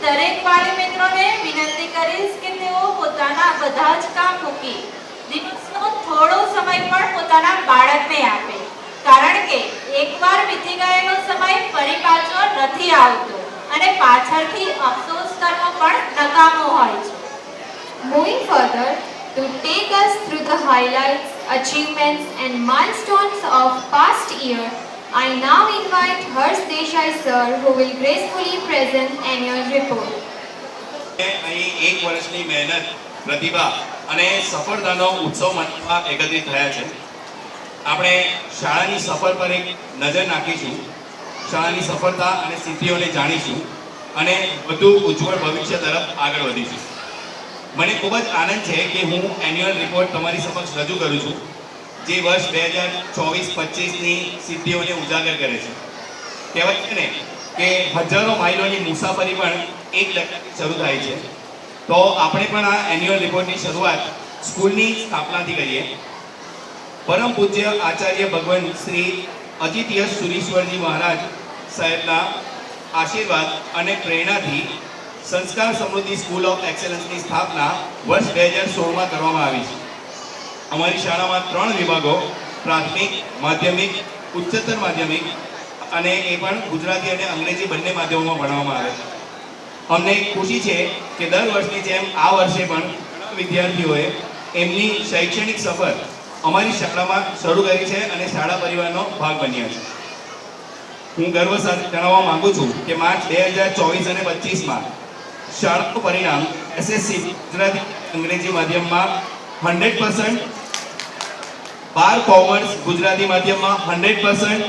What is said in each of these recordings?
દરેક વાલી મિત્રોને વિનંતી કરીશ કે તેઓ પોતાના બધા જ કામ મૂકી દિવસનો થોડો સમય પણ પોતાના બાળકને આપે, કારણ કે એકવાર વીતી ગયેલો સમય ફરી પાછો નથી આવતો અને પાછળથી અફસોસ કરવો પણ નકામો હોય છે. Moving further, to take us through the highlights, achievements and milestones of past year, I now invite Harsh Desai sir, who will gracefully present annual report. અહીં એક વર્ષની મહેનત, પ્રતિભા અને સફળતાનો ઉત્સવ મનાવવા એકત્રિત થયા છે. આપણે શાળાની સફર પર એક નજર નાખીશું, શાળાની સફળતા અને સિદ્ધિઓને જાણીશું અને વધુ ઉજ્જવળ ભવિષ્ય તરફ આગળ વધીશું. મને ખૂબ જ આનંદ છે કે હું એન્યુઅલ રિપોર્ટ તમારી સમક્ષ રજૂ કરું છું, જે વર્ષ 2024-25ની સિદ્ધિઓને ઉજાગર કરે છે. કહેવાય છે ને કે હજારો માઇલોની મુસાફરી પણ એક લક્ષ્યથી શરૂ થાય છે. તો આપણે પણ આ એન્યુઅલ રિપોર્ટની શરૂઆત સ્કૂલની સ્થાપનાથી કરીએ. પરમ પૂજ્ય આચાર્ય ભગવાન શ્રી અજિત્ય સુરીશ્વરજી મહારાજ સાહેબના આશીર્વાદ અને પ્રેરણાથી સંસ્કાર સમૃદ્ધિ સ્કૂલ ઓફ એક્સેલન્સની સ્થાપના વર્ષ 2016માં કરવામાં આવી છે. અમારી શાળામાં 3 વિભાગો, પ્રાથમિક, માધ્યમિક, ઉચ્ચતર માધ્યમિક અને એ પણ ગુજરાતી અને અંગ્રેજી બંને માધ્યમોમાં ભણવામાં આવે છે. અમને ખુશી છે કે દર વર્ષની જેમ આ વર્ષે પણ વિદ્યાર્થીઓએ એમની શૈક્ષણિક સફર અમારી શાળામાં શરૂ કરી છે અને શાળા પરિવારનો ભાગ બન્યા છે. હું ગર્વ સાથે જણાવવા માંગુ છું કે માર્ચ 2024 અને 25માં શાળાનું પરિણામ એસએસસી ગુજરાતી અંગ્રેજી માધ્યમમાં 100%, બાર કોમર્સ ગુજરાતી માધ્યમમાં 100%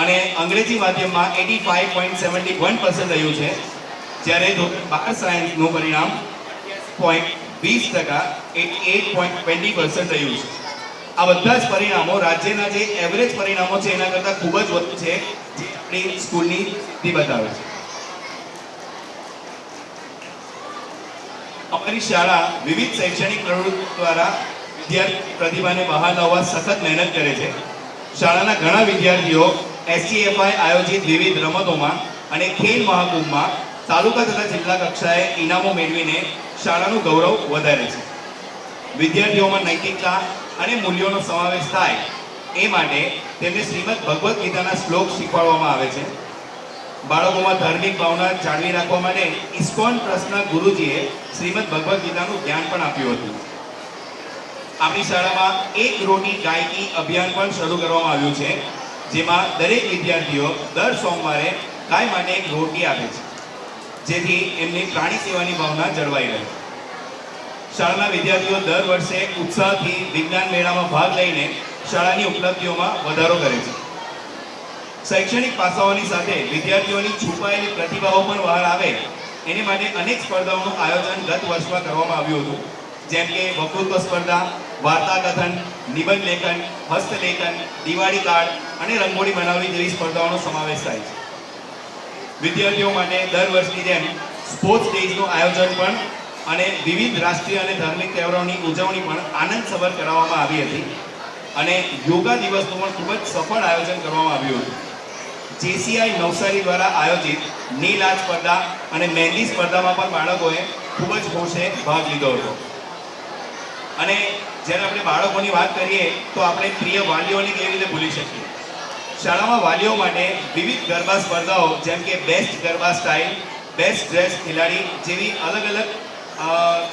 અને અંગ્રેજી માધ્યમમાં 85.71% રહ્યું છે, જ્યારે ધોરણ 12 સાયન્સનું પરિણામ 20%, 88.20% રહ્યું છે. આ બધા જ પરિણામો રાજ્યના જે એવરેજ પરિણામો છે એના કરતાં ખૂબ જ વધુ છે, જે આપણી સ્કૂલની સિદ્ધિ બતાવે છે. અમારી શાળા વિવિધ શૈક્ષણિક પ્રવૃત્તિઓ દ્વારા વિદ્યાર્થી પ્રતિભાને બહાર લાવવા સખત મહેનત કરે છે. શાળાના ઘણા વિદ્યાર્થીઓ એસજીએફઆઈ આયોજિત વિવિધ રમતોમાં અને ખેલ મહાકુંભમાં તાલુકા તથા જિલ્લા કક્ષાએ ઇનામો મેળવીને શાળાનું ગૌરવ વધારે છે. વિદ્યાર્થીઓમાં નૈતિકતા અને મૂલ્યોનો સમાવેશ થાય એ માટે તેમને શ્રીમદ ભગવદ્ ગીતાના શ્લોક શીખવાડવામાં આવે છે. બાળકોમાં ધાર્મિક ભાવના જાળવી રાખવા માટે ઇસ્કોન ટ્રસ્ટના ગુરુજીએ શ્રીમદ ભગવદ્ ગીતાનું જ્ઞાન પણ આપ્યું હતું. આપણી શાળામાં એક રોટી ગાયકી અભિયાન પણ શરૂ કરવામાં આવ્યું છે, જેમાં દરેક વિદ્યાર્થીઓ દર સોમવારે ગાય માટે એક રોટી આપે છે, જેથી એમની પ્રાણી સેવાની ભાવના જળવાઈ રહે. શાળાના વિદ્યાર્થીઓ દર વર્ષે ઉત્સાહથી વિજ્ઞાન મેળામાં ભાગ લઈને શાળાની ઉપલબ્ધિઓમાં વધારો કરે છે. શૈક્ષણિક પાસાઓની સાથે વિદ્યાર્થીઓની છુપાયેલી પ્રતિભાઓ પણ બહાર આવે એની માટે અનેક સ્પર્ધાઓનું આયોજન ગત વર્ષમાં કરવામાં આવ્યું હતું, જેમ કે વક્તૃત્વ સ્પર્ધા, વાર્તા કથન, નિબંધ લેખન, હસ્તલેખન, દિવાળી કાર્ડ અને રંગોળી બનાવવી જેવી સ્પર્ધાઓનો સમાવેશ થાય છે. વિદ્યાર્થીઓ માટે દર વર્ષની જેમ સ્પોર્ટ્સ ડેઝનું આયોજન પણ અને વિવિધ રાષ્ટ્રીય અને ધાર્મિક તહેવારોની ઉજવણી પણ આનંદસભર કરાવવામાં આવી હતી અને યોગા દિવસનું પણ ખૂબ જ સફળ આયોજન કરવામાં આવ્યું હતું. જેસીઆઈ નવસારી દ્વારા આયોજિત નીલ આર્ટ સ્પર્ધા અને મહેંદી સ્પર્ધામાં પણ બાળકોએ ખૂબ જ હોશે ભાગ લીધો હતો. અને જ્યારે આપણે બાળકોની વાત કરીએ તો આપણે પ્રિય વાલીઓને કેવી રીતે ભૂલી શકીએ. શાળામાં વાલીઓ માટે વિવિધ ગરબા સ્પર્ધાઓ જેમ કે best garba style, best dress ખેલાડી જેવી અલગ અલગ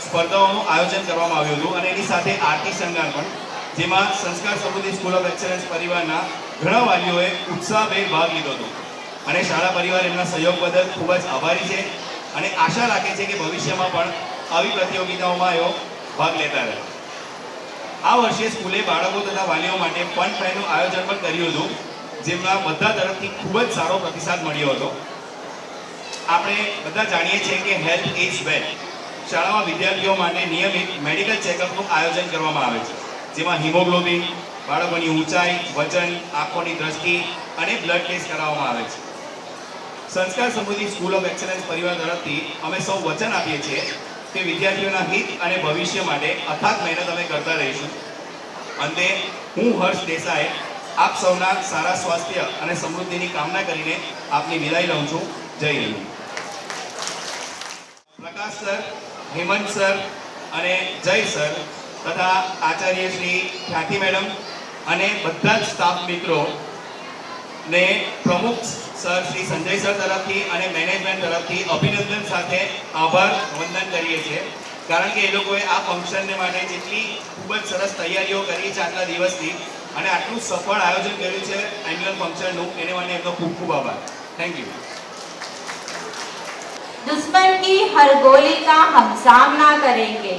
સ્પર્ધાઓનું આયોજન કરવામાં આવ્યું હતું અને એની સાથે આરતી શણગાર પણ, જેમાં સંસ્કાર સમૃદ્ધિ સ્કૂલ ઓફ એક્સેલન્સ પરિવારના ઘણા વાલીઓએ ઉત્સાહભેર ભાગ લીધો હતો અને શાળા પરિવાર એમના સહયોગ બદલ ખૂબ જ આભારી છે અને આશા રાખે છે કે ભવિષ્યમાં પણ આવી પ્રતિયોગિતાઓમાં એઓ ભાગ લેતા રહે. આ વર્ષે સ્કૂલે બાળકો તથા વાલીઓ માટે ફન ફેરનું આયોજન પણ કર્યું હતું, જેમાં બધા તરફથી ખૂબ જ સારો પ્રતિસાદ મળ્યો હતો. આપણે બધા જાણીએ છીએ કે હેલ્થ ઇઝ વેલ્થ. શાળામાં વિદ્યાર્થીઓ માટે નિયમિત મેડિકલ ચેકઅપનું આયોજન કરવામાં આવે છે, જેમાં હિમોગ્લોબિન, બાળકોની ઊંચાઈ, વજન, આંખોની દ્રષ્ટિ અને બ્લડ ટેસ્ટ કરાવવામાં આવે છે. સંસ્કાર સમૃદ્ધિ સ્કૂલ ઓફ એક્સેલન્સ પરિવાર તરફથી અમે સૌ વચન આપીએ છીએ કે વિદ્યાર્થીઓના હિત અને ભવિષ્ય માટે અથાગ મહેનત અમે કરતા રહીશું. અંતે હું હર્ષ દેસાઈ આપ સૌના સારા સ્વાસ્થ્ય અને સમૃદ્ધિની કામના કરીને આપની વિદાય લઉં છું. જય હિન્દ. પ્રકાશ સર, હેમંત સર અને જય સર તથા આચાર્ય શ્રી ખ્યાતિ મેડમ અને બધા જ સ્ટાફ મિત્રો ને પ્રમુખ સર શ્રી સંજય સર તરફથી અને મેનેજમેન્ટ તરફથી અભિનંદન સાથે આભાર વંદન કરીએ છીએ, કારણ કે એ લોકોએ આ ફંક્શનને માટે જેટલી ખૂબ જ સરસ તૈયારીઓ કરી છે આટલા દિવસથી અને આટલું સફળ આયોજન કર્યું છે એન્યુઅલ ફંક્શનનું, એને માટે એમનો ખૂબ ખૂબ આભાર. Thank you. दुश्मन की हर गोली का हम सामना करेंगे,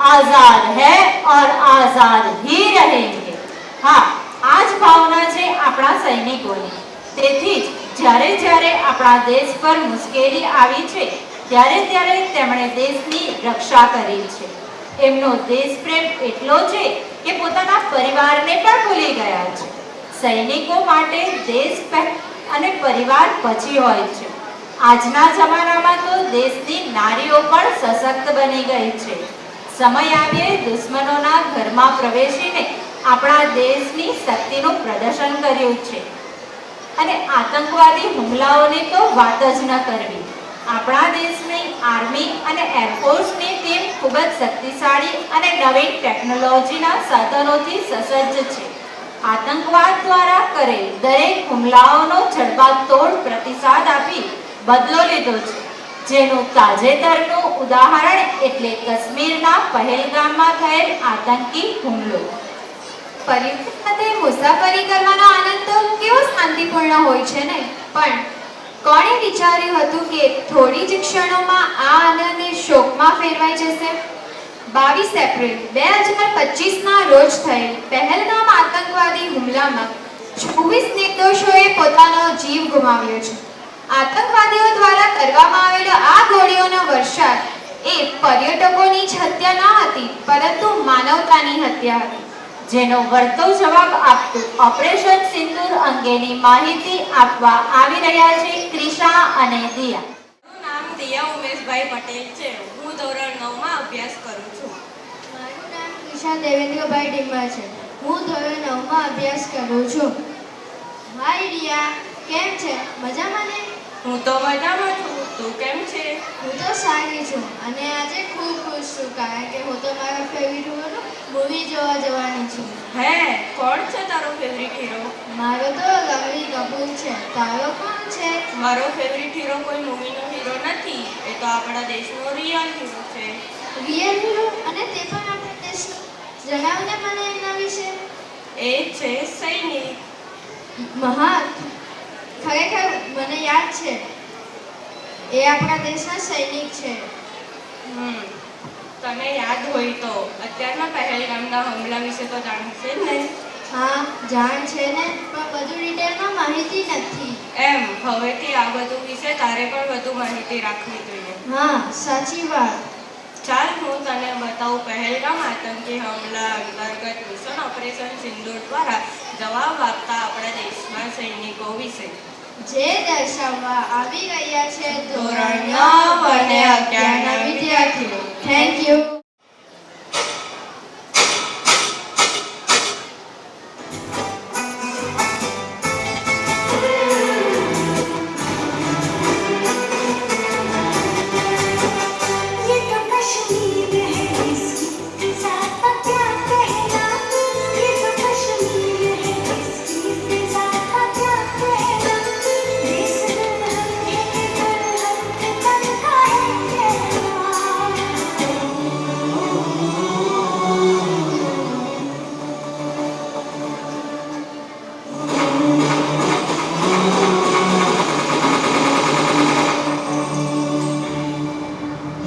आजाद है और आजाद ही रहेंगे. હા, આ જ ભાવના છે આપણા સૈનિકોની. તેથી જ જ્યારે જ્યારે આપણા દેશ પર મુશ્કેલી આવી છે ત્યારે તેમણે દેશની રક્ષા કરી છે. એમનો દેશપ્રેમ એટલો છે કે પોતાના પરિવારને પણ ભૂલી ગયા છે. સૈનિકો માટે દેશ અને પરિવાર પછી હોય છે. આજના જમાનામાં તો દેશની નારીઓ પણ સશક્ત બની ગઈ છે. સમય આવ્યે દુશ્મનોના ઘરમાં પ્રવેશીને આપણા દેશની શક્તિનું પ્રદર્શન કર્યું છે. અને આતંકવાદી હુમલાઓની તો વાત જ ન કરવી. આપણા દેશની આર્મી અને એરફોર્સની ટીમ ખૂબ જ શક્તિશાળી અને નવીન ટેકનોલોજીના સાધનોથી સસજ્જ છે. આતંકવાદ દ્વારા કરેલ દરેક હુમલાઓનો જડબાતોડ પ્રતિસાદ આપી બદલો લીધો છે, જેનું તાજેતરનું ઉદાહરણ એટલે કાશ્મીરના પહેલગામમાં થયેલ આતંકી હુમલો. પરિવાર સાથે મુસાફરી કરવાનો આનંદ તો કેવો શાંતિપૂર્ણ હોય છે ને, પણ કોણે વિચાર્યું હતું કે થોડી જ ક્ષણોમાં આ આનંદ શોકમાં ફેરવાઈ જશે. 22 એપ્રિલ 2025ના રોજ થયેલ પહેલગામ આતંકવાદી હુમલામાં 24 નિર્દોષોએ પોતાનો જીવ ગુમાવ્યો છે. આતંકવાદીઓ દ્વારા કરવામાં આવેલો આ ગોળીઓનો વરસાદ એ પર્યટકોની જ હત્યા ન હતી, પરંતુ માનવતાની હત્યા હતી, જેનો વળતો જવાબ આપતું ઓપરેશન સિંદૂર અંગેની માહિતી આપવા આવી રહ્યા છે ક્રિશા અને દિયા. મારું નામ દિયા ઉમેશભાઈ પટેલ છે. હું ધોરણ 9માં અભ્યાસ કરું છું. મારું નામ કિશન દેવેન્દ્રભાઈ ડીમા છે. હું ધોરણ 9માં અભ્યાસ કરું છું. હાય રિયા, કેમ છે? મજામાં ને? હું તો મજામાં છું. તું કેમ છે? હું તો સારી છું અને આજે ખૂબ ખુશ છું, કારણ કે હું તો મારા ફેવરિટ મૂવી જોવા જવાની છું. હે, કોણ છે તારો ફેવરિટ હીરો? મારો તો રણવીર કપૂર છે. તારો કોણ છે? મારો ફેવરિટ હીરો કોઈ મૂવીનો હીરો નથી, એ તો આપણા દેશનો રિયલ હીરો છે. Real hero? અને તે પણ આપણા દેશનો? જણાવને મને એના વિશે. એ છે સૈનિક. મહાન, ખરેખર મને યાદ છે, એ આપણા દેશના સૈનિક છે. તને યાદ હોય તો અત્યારના પહેલગામના હુમલા વિશે તો જાણશે જ ને? હા, જાણ છે ને, પણ બધું ડિટેલમાં માહિતી નથી. એમ, હવેથી આ બધું વિશે તારે પણ વધુ માહિતી રાખવી જોઈએ. હા, સાચી વાત. ચાલ હું તને બતાવું પહેલગામ આતંકી હુમલા અંતર્ગત મિશન ઓપરેશન સિંદૂર દ્વારા જવાબ આપતા આપણા દેશના સૈનિકો વિશે, જે દર્શાવવા આવી રહ્યા છે ધોરણ 9 અને 11ના વિદ્યાર્થીઓ. Thank you.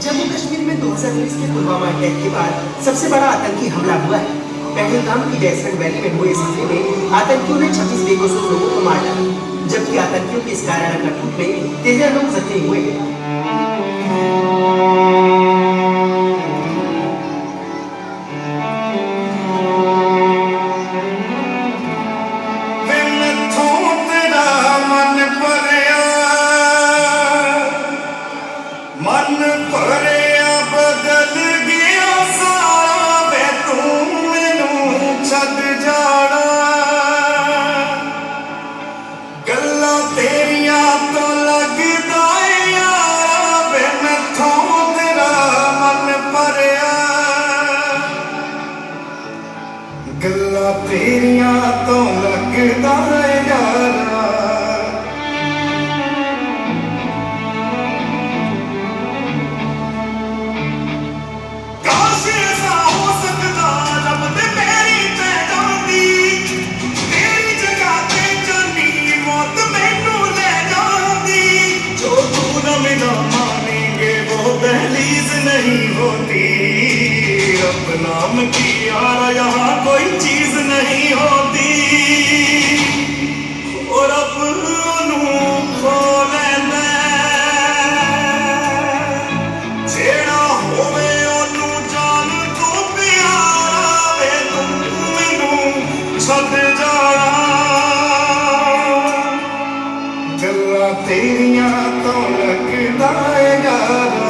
जम्मू कश्मीर में 2019 के पुलवामा अटैक के बाद सबसे बड़ा आतंकी हमला हुआ है. पहलगाम की जैसलमेर वैली में हुए इस हमले में आतंकियों ने 26 बेकसूर लोगों को मार डाला, जबकि आतंकियों के इस कायराना टूट में 13 लोग जख्मी हुए हैं. तेरिया तो लगदा यार वे मैं तेरिया तो लगदा है यारा काश ऐसा हो सकता रब ते मेरी ते जांदी तेरी जगह ते जानी मौत मैनू ले जांदी जो तू न मिला मानेंगे वो दहलीज नहीं होती रब नाम की यार यहाँ कोई चीज नहीं होती और अब खो लेंदा जेड़ा होवे ओनू जान तो प्यारा वे तू मैनू छੱਡ जाना गल्लां तेरियां तो लगदा है यारा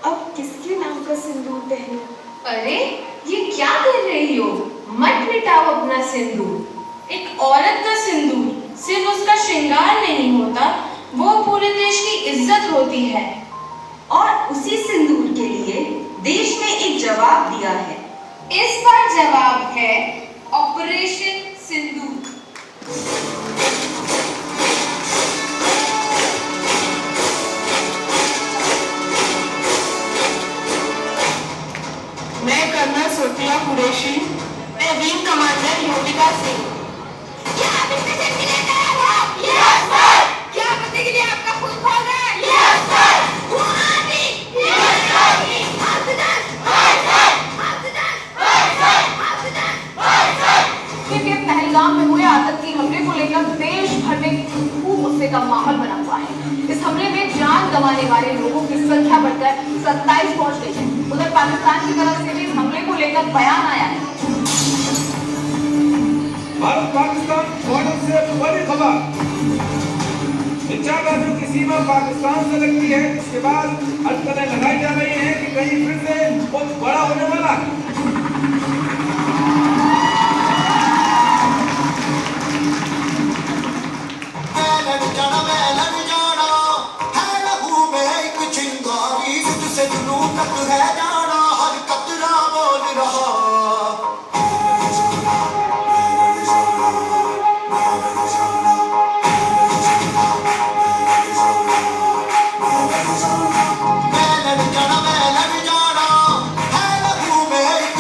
अब किसके नाम का सिंदूर पहनूं? अरे ये क्या कर रही हो? मत मिटाओ अपना सिंदूर। एक औरत का सिंदूर सिर्फ उसका श्रृंगार नहीं होता, वो पूरे देश की इज्जत होती है। और उसी सिंदूर के लिए देश ने एक जवाब दिया है। इस बार जवाब है ऑपरेशन सिंदूर। मैं कर्नल सोफिया कुरैशी, मैं विंग कमांडर योगिता सिंह। क्या आप इसमें सेफ्टी लेकर आए हो? Yes sir. क्या पति के लिए आपका खून खोल रहा है? Yes sir. Who are we? Yes sir. Officers. Yes sir. Officers. Yes sir. Officers. क्योंकि पहलगाम में हुए आतंकी हमले को लेकर देश भर में खूब गुस्से का माहौल बना हुआ है। इस हमले में जान गंवाने वाले लोगों की संख्या बढ़कर 27 पहुंच गई है। उधर पाकिस्तान की तरफ से भी इस हमले को लेकर बयान आया है। भारत पाकिस्तान बॉर्डर से बड़ी खबर इंचाबाजों की सीमा पाकिस्तान से लगती है। इसके बाद अटकलें लगाई जा रही हैं कि कहीं फिर से कुछ बड़ा होने वाला है। मैं लड़ जाना है लहू में एक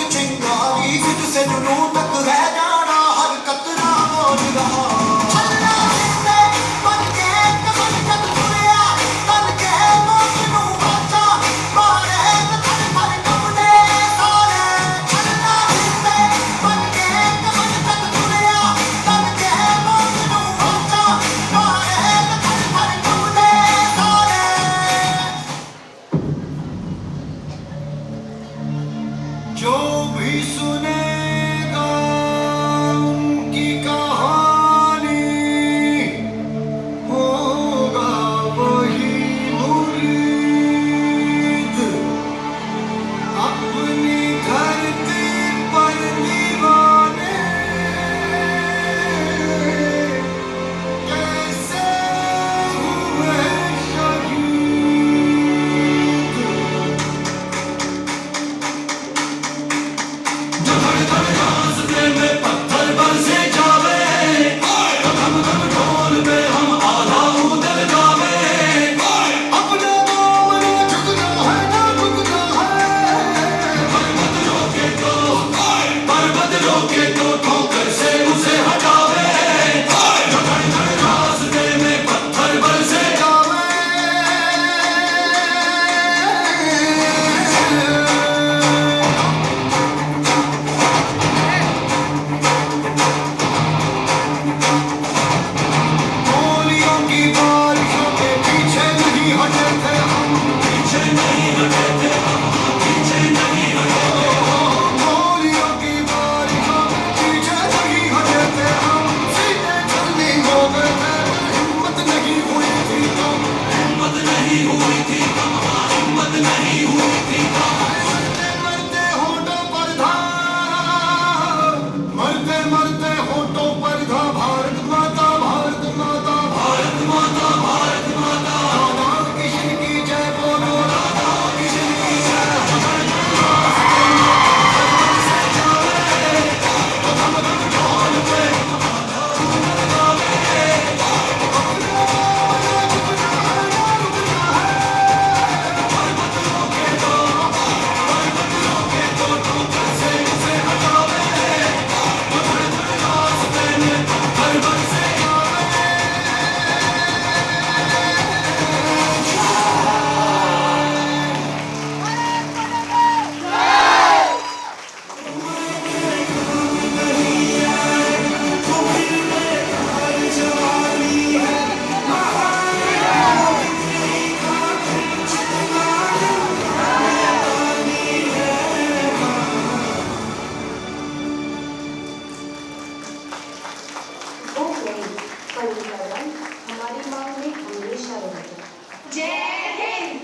पंडिताराम हमारी मांग में हमेशा रहेगा। जय हिंद।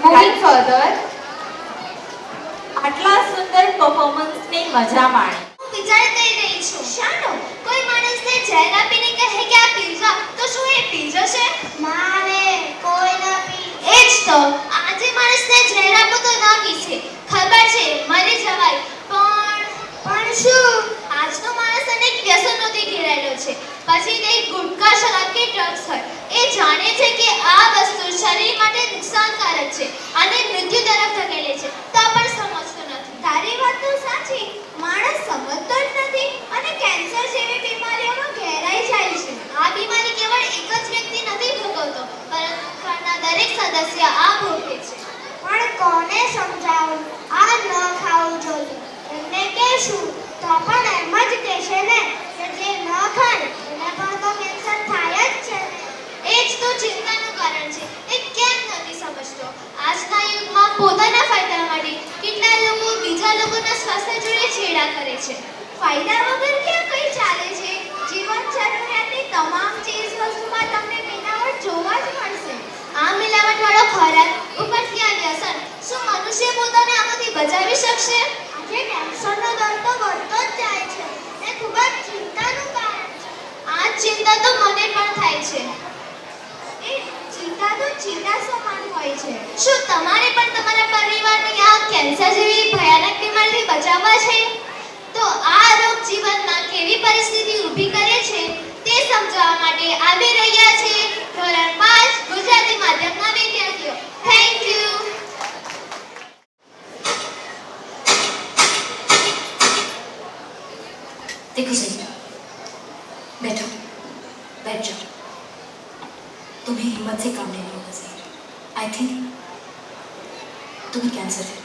Moving further, આટલા સુંદર પરફોર્મન્સની મજા માણી. હું વિચાર કરી રહી છું શાનો કોઈ માણસને ઝેર આપીને કહે કે આ પી જા તો શું એ પી જશે? ના રે કોઈ ના પી. એ જ તો આજે માણસને ઝેર આપો તો ના પીશે. ખબર છે મરી જવાય પણ શું આજનો માણસ અનેક વ્યસનોથી ઘેરાયેલો છે. પછી તે ગુટકા શરાબ કે ડ્રગ્સ હોય એ જાણે છે કે આ વસ્તુ શરીર માટે નુકસાનકારક છે અને મૃત્યુ તરફ ધકેલે છે તો પણ સમજતો નથી. તારી વાત તો સાચી. માણસ સમજતો જ નથી અને કેન્સર જેવી બીમારીઓમાં ઘેરાઈ જાય છે. આ બીમારી કેવળ એક જ વ્યક્તિ નથી ભોગવતો પરંતુ ઘરના દરેક સદસ્ય આ ભોગવે છે. પણ કોને સમજાવું આ ન ખાવું જોઈએ? એમને કહેશું તો પણ એમ જ કહેશે ને કે જે ન ખાય એને પણ તો કેન્સર થાય જ છે. એ જ તો ચિંતાનું કારણ છે. એ કેમ નથી સમજતો? આજના યુગમાં પોતાના ફાયદા માટે કેટલા લોકો બીજા લોકોના સ્વાસ્થ્ય જોડે છેડા કરે છે. ફાયદા વગર ક્યાં કઈ ચાલે છે? જીવન જરૂરિયાતની તમામ ચીજ વસ્તુમાં તમને મિલાવટ જોવા જ મળશે. આ મિલાવટવાળો ખોરાક ઉપરથી આ વ્યસન શું મનુષ્ય પોતાને આમાંથી બચાવી શકશે? આજે કેન્સરનો દર તો વધતો જ જાય છે. એ ખૂબ જ ચિંતાનું કારણ છે. આ ચિંતા તો મને પણ થાય છે. એ ચિંતા તો ચિંતા સમાન હોય છે. શું તમારે પણ તમારા પરિવારને આ કેન્સર જેવી ભયાનક બીમારીથી બચાવવા છે? તો આ રોગ જીવનમાં કેવી પરિસ્થિતિ ઊભી કરે છે તે સમજાવવા માટે આવી રહ્યા છે ધોરણ 5 ગુજરાતી માધ્યમના વિદ્યાર્થીઓ. Thank you. देखो सही, बैठो, बैठ जाओ. तुम्हें हिम्मत से काम लेना होगा सही. आई थिंक तुम्हें कैंसर है.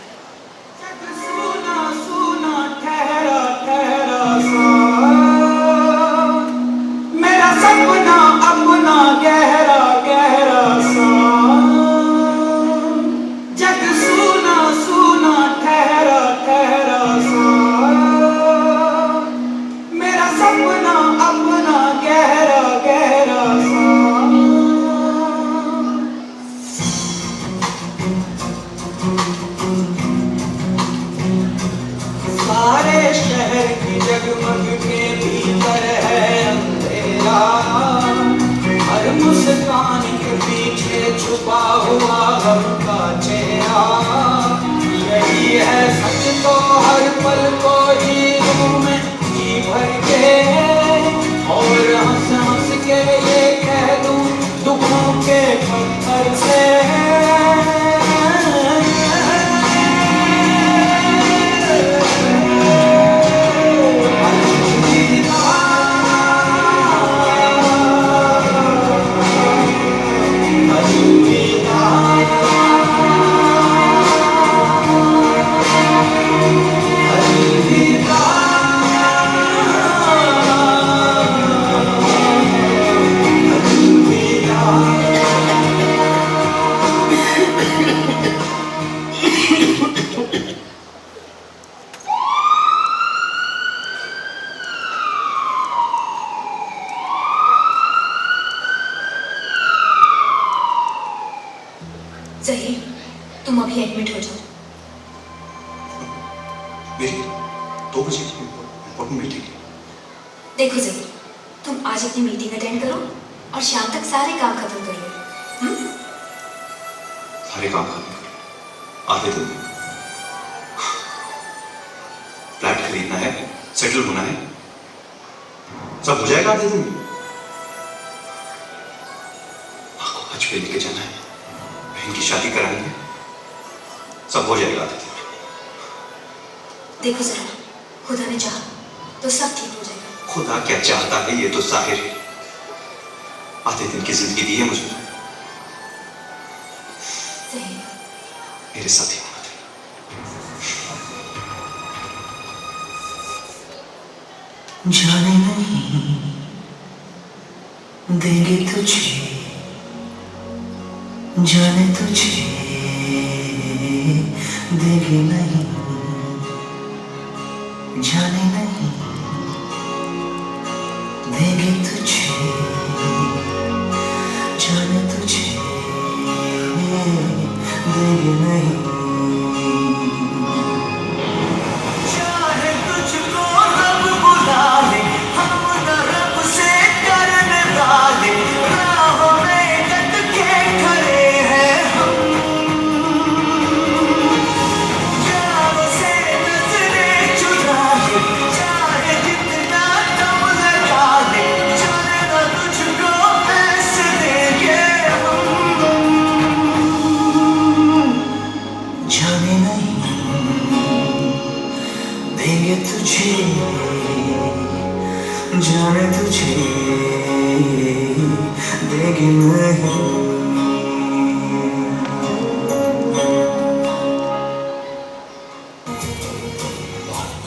सुना सुना ठहरा ठहरा सा मेरा सपना अपना गहरा गहरा सा जग सुना सुना ठहरा ठहरा सा मेरा सपना अपना गहरा गहरा सा सारे शहर की जगमग के भीतर है अंधेरा हर मुस्कान के पीछे छुपा हुआ गम का चेहरा यही है सच तो हर पल को ही रूह में जी भर के और हंस हंस के ये कह दूं दुखों के पत्थर से जहीर, तुम अभी एडमिट हो जाओ. मेरी 2 बजे की इम्पोर्टेंट मीटिंग है. देखो जहीर, तुम आज अपनी मीटिंग अटेंड करो और शाम तक सारे काम खत्म कर लो. सारे काम खत्म कर आधे दिन में. फ्लैट खरीदना है, सेटल होना है, सब हो जाएगा आधे दिन में. माँ को हज पे लेके जाना है, बहन की शादी कराएंगे, सब हो जाएगा आधे दिन में. देखो जरा, खुदा ने चाहा तो सब ठीक हो जाएगा. खुदा क्या चाहता है ये तो जाहिर है. आधे दिन की जिंदगी दी है मुझे, जहीर, मेरे साथ ही होना था. जाने नहीं देंगे तुझे जाने तुझे देगी नहीं, जाने नहीं देगी तुझे, जाने तुझे देगी नहीं। चाहे तुझको रब बुला ले, हम न रब से करने वाले, राहों में डट के खड़े हैं हम। यारों से नजरें चुरा ले, चाहे जितना दम लगा ले, जाने ना तुझको ऐसे देंगे हम। जाने नहीं देंगे तुझे, जाने तुझे देंगे नहीं।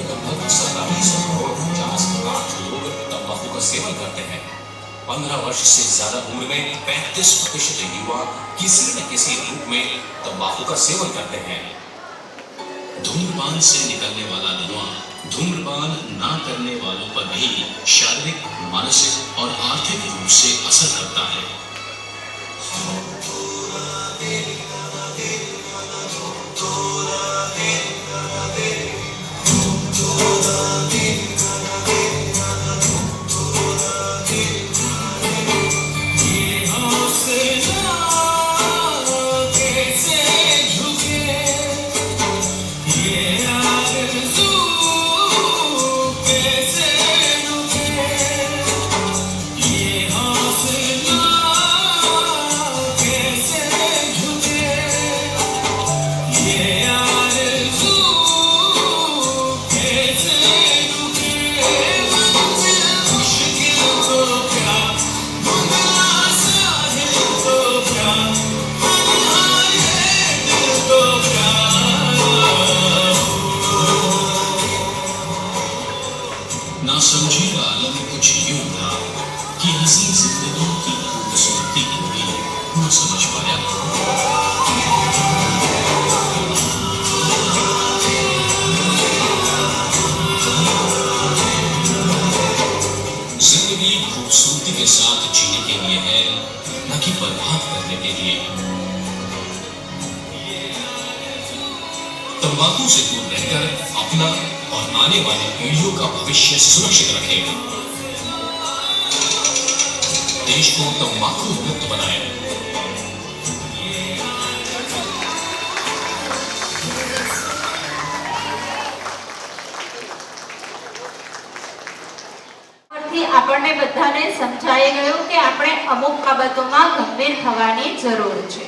लगभग 47.50 लोग तंबाकू का सेवन करते हैं। 15 वर्ष से ज्यादा उम्र में 35% युवा किसी न किसी रूप में तंबाकू का सेवन करते हैं। धूम्रपान से निकलने वाला धुआं धूम्रपान ना करने वालों पर भी शारीरिक, मानसिक और आर्थिक रूप से असर करता है। नासमझी का आलम कुछ यूं था कि हंसी जिंदगी की खूबसूरती को भी न समझ पाया। जिंदगी खूबसूरती के साथ जीने के लिए है, न कि बर्बाद करने के लिए। तंबाकू से दूर रहकर अपना और आने वाली पीढ़ियों का भविष्य सुरक्षित रखें। देश को तंबाकू मुक्त बनाएं। પરથી આપણને બધાને સમજાઈ ગયું કે આપણે અમુક બાબતોમાં ગંભીર થવાની જરૂર છે.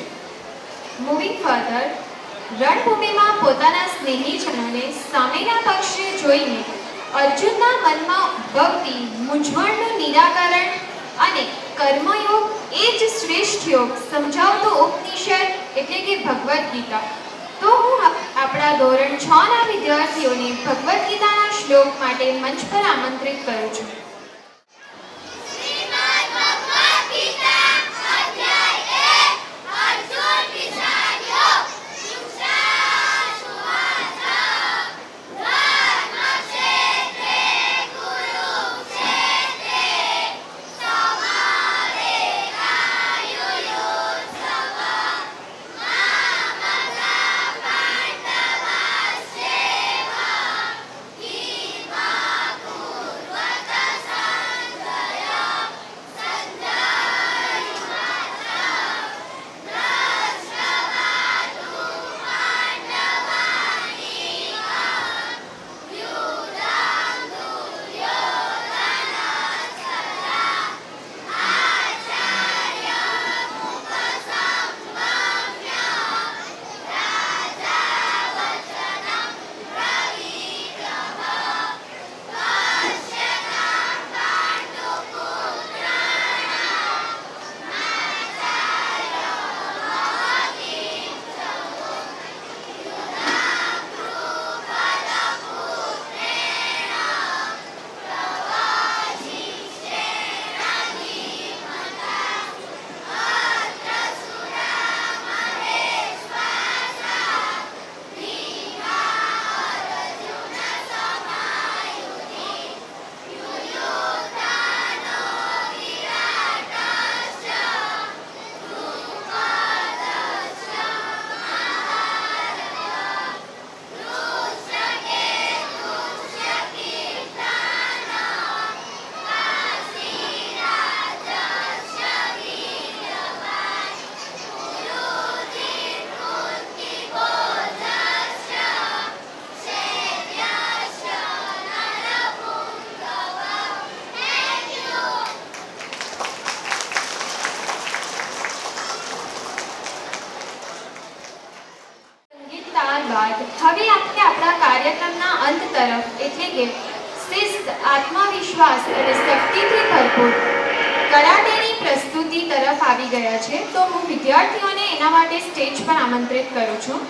મૂવિંગ ફર્ધર, રણભૂમિમાં પોતાના સ્નેહીજનોને સામેના પક્ષે જોઈને અર્જુનના મનમાં ઉદ્ભવતી મૂંઝવણનું નિરાકરણ અને કર્મયોગ એ જ શ્રેષ્ઠ યોગ સમજાવતો ઉપનિષદ એટલે કે ભગવદ્ ગીતા. તો હું આપણા ધોરણ 6 ના વિદ્યાર્થીઓને ભગવદ્ ગીતાના શ્લોક માટે મંચ પર આમંત્રિત કરું છું. He બાદ હવે આપણે આપણા કાર્યક્રમના અંત તરફ એટલે કે શિસ્ત, આત્મવિશ્વાસ અને શક્તિથી ભરપૂર કરાટેની પ્રસ્તુતિ તરફ આવી ગયા છે. તો હું વિદ્યાર્થીઓને એના માટે સ્ટેજ પર આમંત્રિત કરું છું.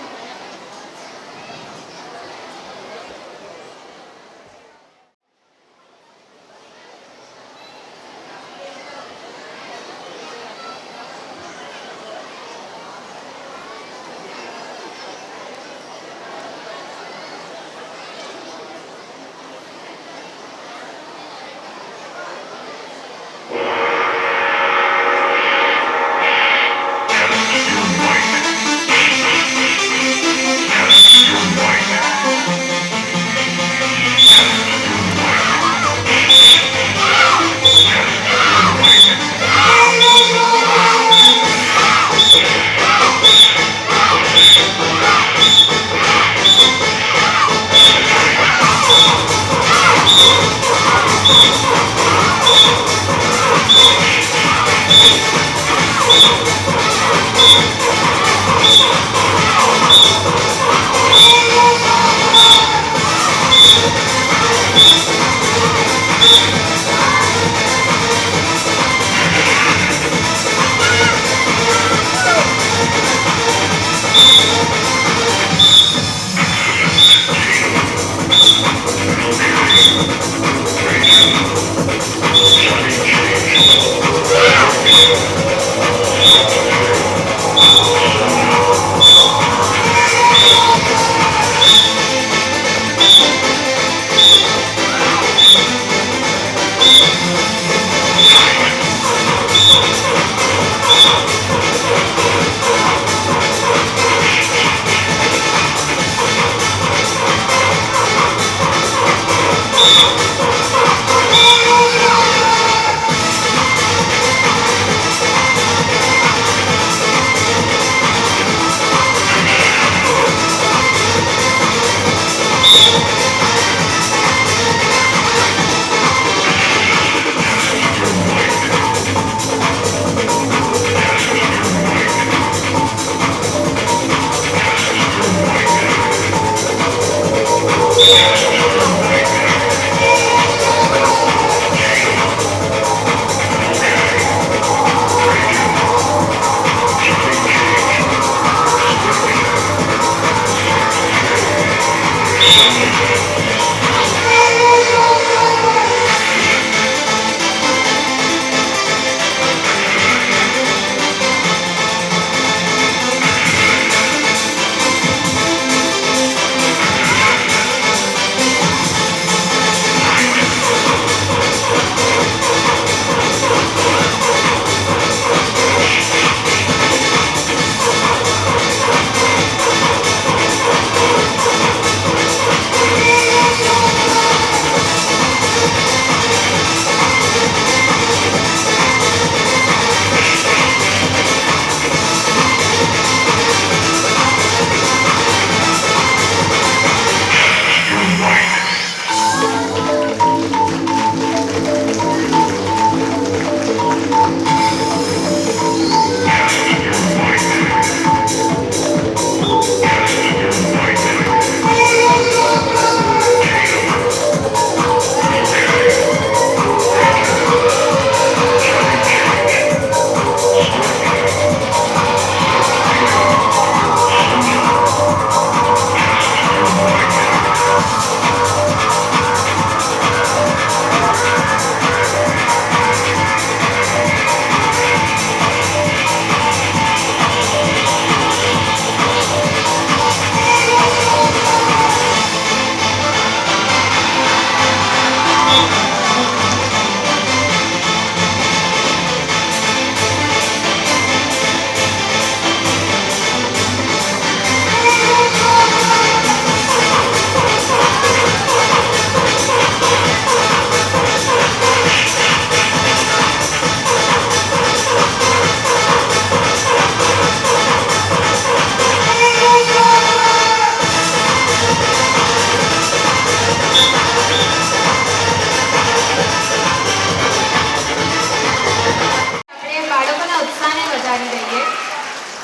વધારી દઈએ.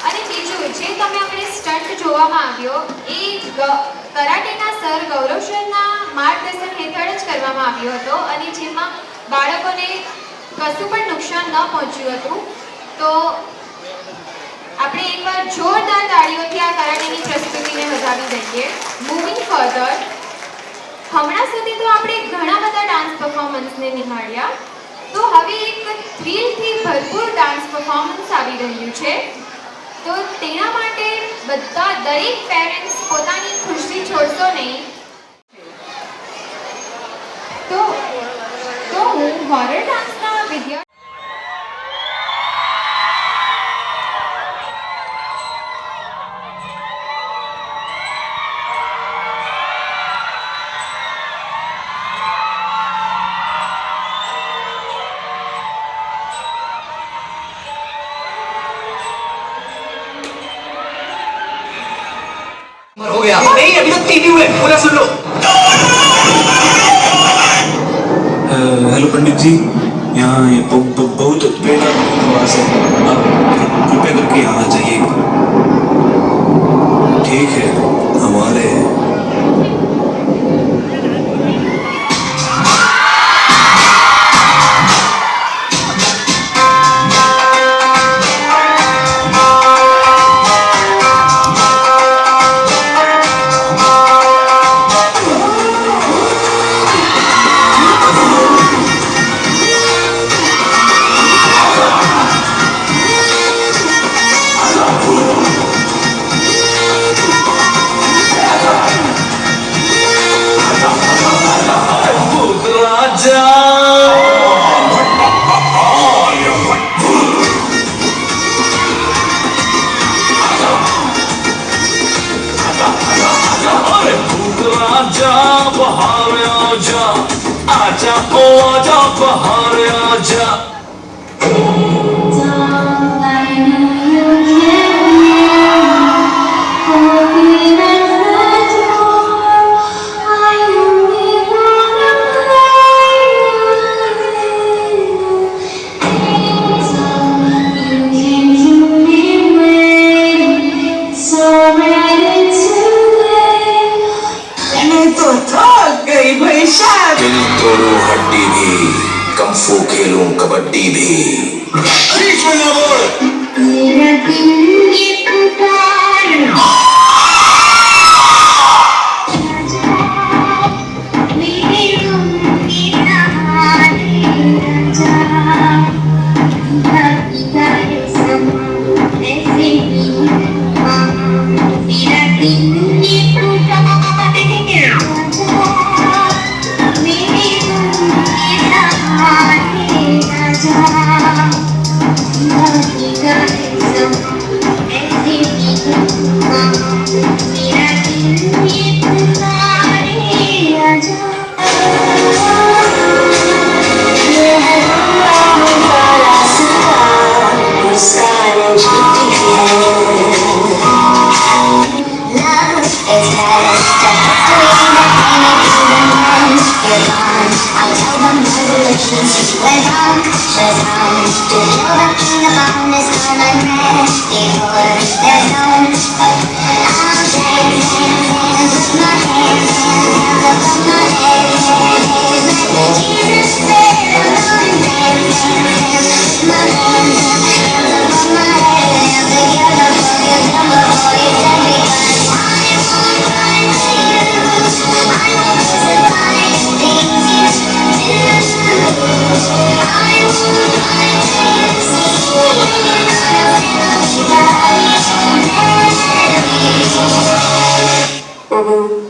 અને બીજું, જે તમે આપણે સ્ટન્ટ જોવામાં આવ્યો એ કરાટેના સર ગૌરવ સરના માર્ગદર્શન હેઠળ જ કરવામાં આવ્યો હતો અને જેમાં બાળકોને કશું પણ નુકસાન ન પહોંચ્યું હતું. તો આપણે એકવાર જોરદાર તાળીઓથી આ કરાટેની પ્રસ્તુતિને વધાવી દઈએ. મૂવિંગ ફર્ધર, હમણાં સુધી તો આપણે ઘણા બધા ડાન્સ પરફોર્મન્સને નિહાળ્યા, તો હવે એક થ્રિલથી ભરપૂર ડાન્સ પરફોર્મન્સ આવી રહ્યું છે. તો તેના માટે દરેક પેરેન્ટ્સ પોતાની ખુશી છોડશો નહીં. તો હું હોરર ડાન્સના વિદ્યાર્થી हो गया नहीं, अभी तो 3 ही हुए, पूरा सुन लो. हेलो पंडित जी, यहाँ ये बहुत पेड़ का आवाज है, आप कृपया करके यहाँ आ जाइएगा. ठीक है, हमारे कबड्डी भी.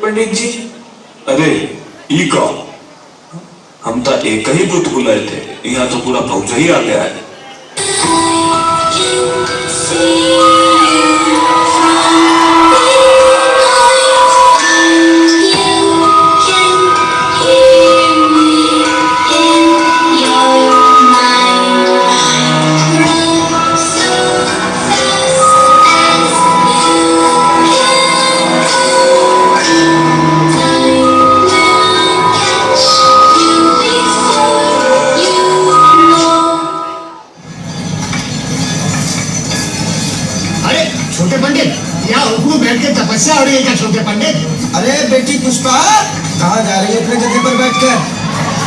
पंडित जी, अरे ई का हम तो एक ही बुत बुलाए थे, यहाँ तो पूरा फौजा ही आ गया है. छोटे पंडित, यहाँ उखड़ू बैठ के तपस्या हो रही है क्या छोटे पंडित? अरे बेटी पुष्पा, कहाँ जा रही है अपने गधे पर बैठकर?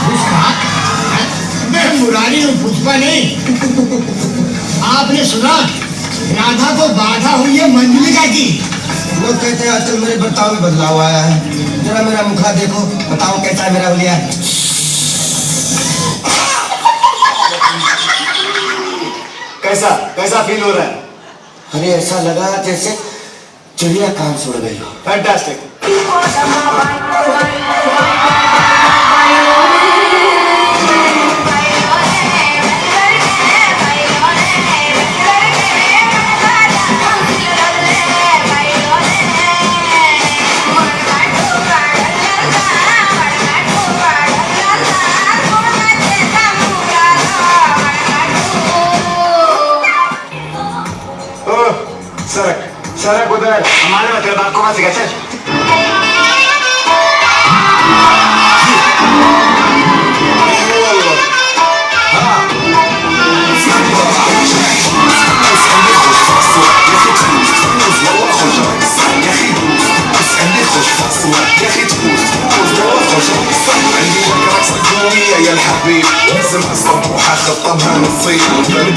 पुष्पा? मैं मुरारी हूँ, पुष्पा नहीं। आपने सुना राधा को बाधा हुई है मंजुलिका की। लोग कहते हैं आजकल मेरे बर्ताव में बदलाव आया है। जरा मेरा मुखड़ा देखो, बताओ कैसा है मेरा हुलिया। कैसा कैसा फील हो रहा है? अरे ऐसा लगा जैसे चिड़िया कान छोड़ गई हो। फैंटास्टिक। सरक सरक उधर, हमारे मतलब आपको कहाँ से गया? चल يا الحبيب لازم اصبح خطبها نصيب يعني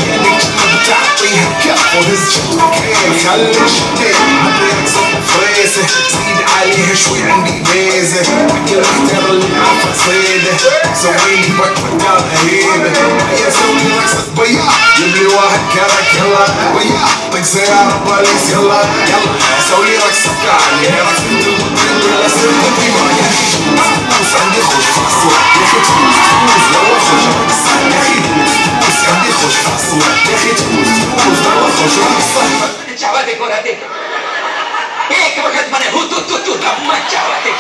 بتعطيها كف وهز كان خلي شديد عطيك صب فريسه زيد عليها شوي عندي بيزه اكل اختار اللي عارفه صيده سويلي وقفه دار هيبه هيا سوي رقصه بياع جيب لي واحد كرك يلا بياع طق سياره بوليس يلا يلا سوي رقصه يعني رقصه المطرب ولا سوي دماغ بس عندي خوش فاصله يا اخي تفوز لو خوش يا اخي بس عندي خوش فاصله يا اخي تفوز لو خوش चावा देखो राते एक वक्त મને હું તું રમવા ચાવા દે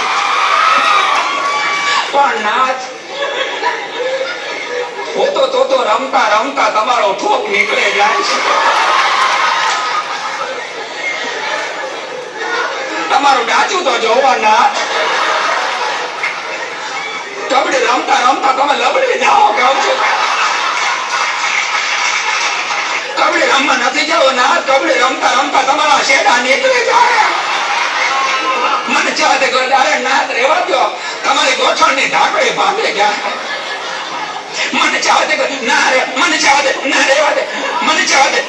પણ નાચ તો રમતા રમતા તમારો ઠોક નીકળે જાય છે તમારું ડાચું તો જોવો ના કબડ્ડી રમતા રમતા તમે લબડી જાઓ કહું છું કબડ્ડી રમવા નથી જાઓ ના કબડ્ડી રમતા રમતા તમારા શેડા નીકળી જાય મને ચાહતે કોઈ ડારે નાત રેવા દો તમારી ગોઠણની ઢાકડી ભાંગી ગયા મને ચાહતે કોઈ ના રે મને ચાહતે ના રેવા દે મને ચાહતે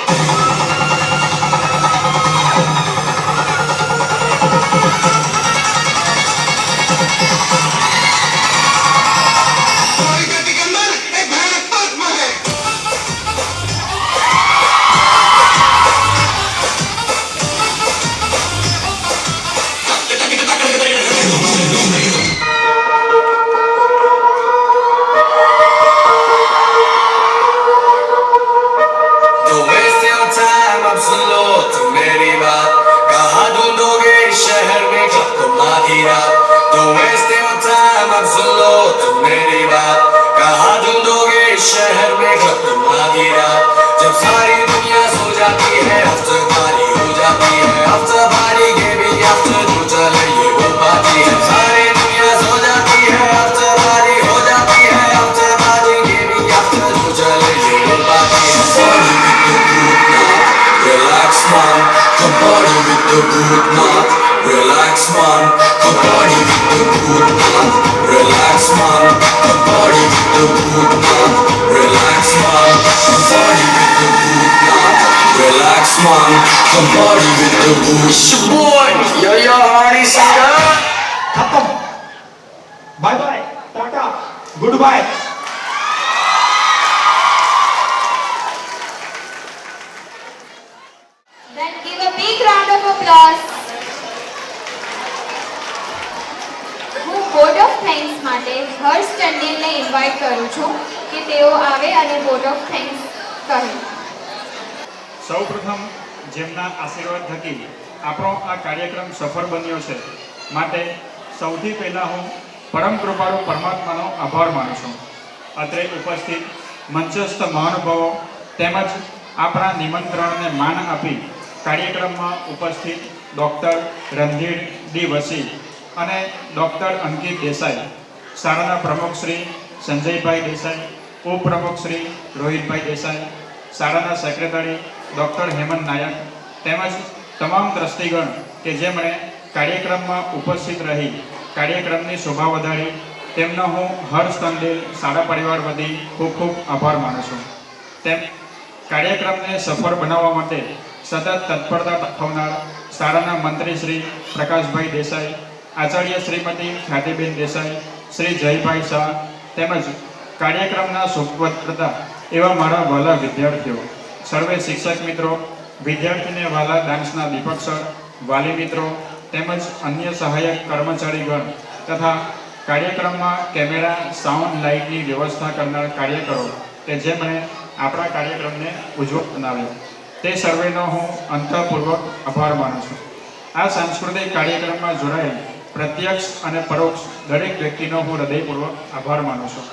bye bye tata goodbye Then give a big round of applause. હું વોટ ઓફ થેન્ક્સ માટે હર્ષ ટંડેલને ઇન્વાઇટ કરું છું કે તેઓ આવે અને વોટ ઓફ થેન્ક્સ કહે. સૌપ્રથમ જેમના આશીર્વાદ થકી આપણો આ કાર્યક્રમ સફળ બન્યો છે માટે સૌથી પહેલાં હું પરમ કૃપાળુ પરમાત્માનો આભાર માનું છું. અત્રે ઉપસ્થિત મંચસ્થ મહાનુભાવો તેમજ આપણા નિમંત્રણને માન આપી કાર્યક્રમમાં ઉપસ્થિત ડૉક્ટર રણધીર ડી વસી અને ડૉક્ટર અંકિત દેસાઈ, શાળાના પ્રમુખ શ્રી સંજયભાઈ દેસાઈ, ઉપપ્રમુખ શ્રી રોહિતભાઈ દેસાઈ, શાળાના સેક્રેટરી ડૉક્ટર હેમંત નાયક તેમજ તમામ દ્રષ્ટિગણ કે જેમણે કાર્યક્રમમાં ઉપસ્થિત રહી કાર્યક્રમની શોભા વધારી તેમનો હું હર્ષ કંડેલ શાળા પરિવાર વતી ખૂબ ખૂબ આભાર માનું છું. તેમ કાર્યક્રમને સફળ બનાવવા માટે સતત તત્પરતા દાખવનાર શાળાના મંત્રી શ્રી પ્રકાશભાઈ દેસાઈ, આચાર્ય શ્રીમતી ખ્યાતિબેન દેસાઈ, શ્રી જયભાઈ શાહ તેમજ કાર્યક્રમના સુપરતા એવા મારા વહાલા વિદ્યાર્થીઓ, સર્વે શિક્ષક મિત્રો, વિદ્યાર્થીને વહાલા ડાન્સના દીપક સર, વાલી મિત્રો તેમજ અન્ય સહાયક કર્મચારીગણ તથા કાર્યક્રમમાં કેમેરા, સાઉન્ડ, લાઇટની વ્યવસ્થા કરનાર કાર્યકરો કે જેમણે આપણા કાર્યક્રમને ઉજ્જવળ બનાવ્યો તે સર્વેનો હું અંતઃપૂર્વક આભાર માનું છું. આ સાંસ્કૃતિક કાર્યક્રમમાં જોડાયેલ પ્રત્યક્ષ અને પરોક્ષ દરેક વ્યક્તિનો હું હૃદયપૂર્વક આભાર માનું છું.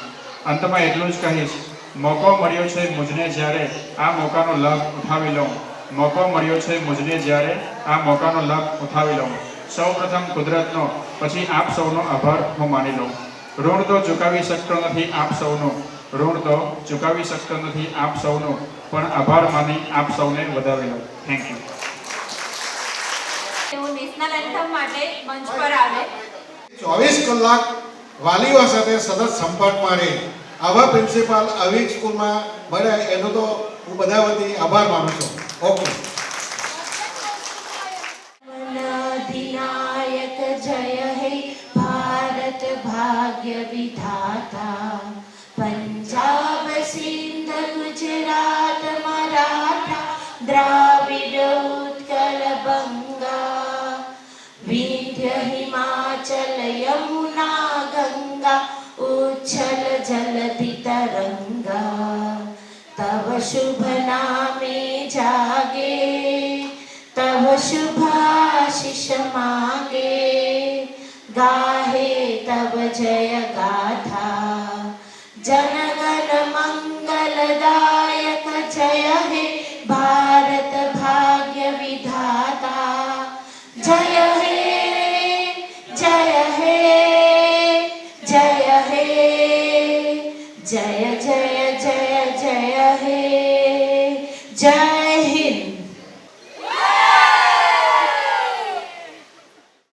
અંતમાં એટલું જ કહીશ, મોકો મળ્યો છે મુજને જ્યારે આ મોકાનો લાભ ઉઠાવી લઉં. મોકો મળ્યો છે મુજને જ્યારે આ મોકાનો લાભ ઉઠાવી લઉં. સૌપ્રથમ કુદરતનો, પછી આપ સૌનો આભાર હું માની લઉં. ઋણ તો ચૂકવી શકતો નથી આપ સૌનો, ઋણ તો ચૂકવી શકતો નથી આપ સૌનો, પણ આભાર માની આપ સૌને વધાવી લઉં. Thank you. તેઓ નેશનલ એન્થમ માટે મંચ પર આવે. 24 કલાક વાલીઓ સાથે સતત સંપર્કમાં રહે આવા પ્રિન્સિપાલ આવી સ્કૂલમાં મળે એનો તો હું બધા વતી આભાર માનું છું. ઓકે. अधिनायक जय हे भारत भाग्य विधाता, पंजाब सिंध गुजरात मराठा द्राविड उत्कल बंगा, विंध्य हिमाचल यमुना गंगा उच्छल जलधि तरंगा, तव शुभ नामे जागे तव शुभाशिष मांगे, गाहे तव जय गाथा जनगण मंगलदायक जय हे भारत भाग्य विधाता, जय हे जय हे जय हे जय जय जय जय हे जय हिंद.